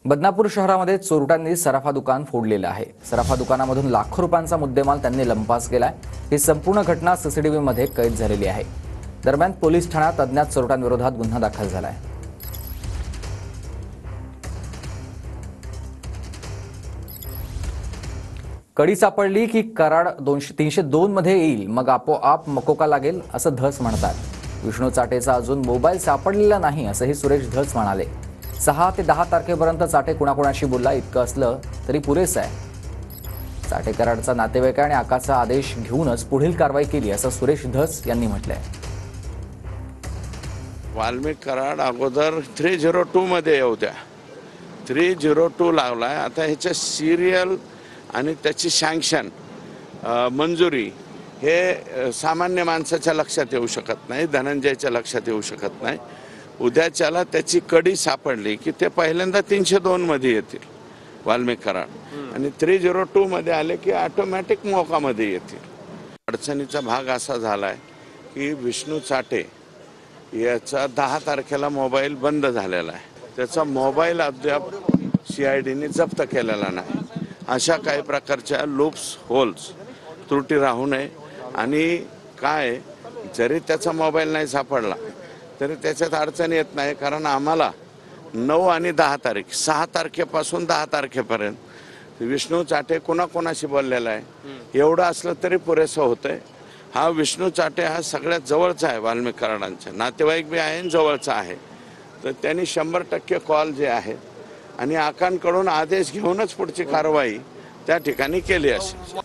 बदनापूर शहरामध्ये चोरट्यांनी सराफा दुकान फोडलेलं आहे। सराफा दुकानामधून लाखो रुपयांचा मुद्देमाल त्यांनी लंपास केलाय। ही संपूर्ण घटना सीसीटीव्ही मध्ये कैद झालेली आहे। दरम्यान पोलीस ठाण्यात अज्ञात चोरट्यांविरोधात गुन्हा दाखल झालाय। कडी सापडली की कराड 302 मध्ये येईल, मग आपोआप मकोका लागेल असं धस म्हणतात। विष्णू चाटेचा अजून मोबाईल सापडलेला नाही असंही सुरेश धस म्हणाले। 6 ते 10 तारखेपर्यंत चाटे कुणाकुणाशी बोलला इतकं असलं तरी पुरेसं आहे। चाटे कराडचा नातेवाईक आणि आकाचा आदेश घेऊनच पुढील कारवाई केली असं सुरेश धस यांनी म्हटलंय। वाल्मिक कराड अगोदर 302 मध्ये येऊ द्या, 302 लावलाय। आता ह्याच्या सिरियल आणि त्याची सँक्शन मंजुरी हे सामान्य माणसाच्या लक्षात येऊ शकत नाही, धनंजयच्या लक्षात येऊ शकत नाही। उद्याच्याला त्याची कडी सापडली की ते पहिल्यांदा 302 मध्ये येतील वाल्मिक कराड, आणि 302 मध्ये आले की ऑटोमॅटिक मोकामध्ये येतील। अडचणीचा भाग असा झालाय की विष्णू चाटे याचा 10 तारखेला मोबाईल बंद झालेला आहे। त्याचा मोबाईल अद्याप CIDने जप्त केलेला नाही। अशा काही प्रकारच्या लूप्स होल्स त्रुटी राहू नये, आणि काय जरी त्याचा मोबाईल नाही सापडला तरी त्याच्यात अडचण येत नाही, कारण आम्हाला 9 आणि 10 तारीख 6 तारखेपासून 10 तारखेपर्यंत विष्णू चाटे कोणाकोणाशी बोललेला आहे एवढं असलं तरी पुरेसं होतंय। हा विष्णू चाटे हा सगळ्यात जवळचा आहे, वाल्मिक कराडांचा नातेवाईक बी आहे, जवळचा आहे। तर त्यांनी 100% कॉल जे आहेत आणि आकांकडून आदेश घेऊनच पुढची कारवाई त्या ठिकाणी केली असेल।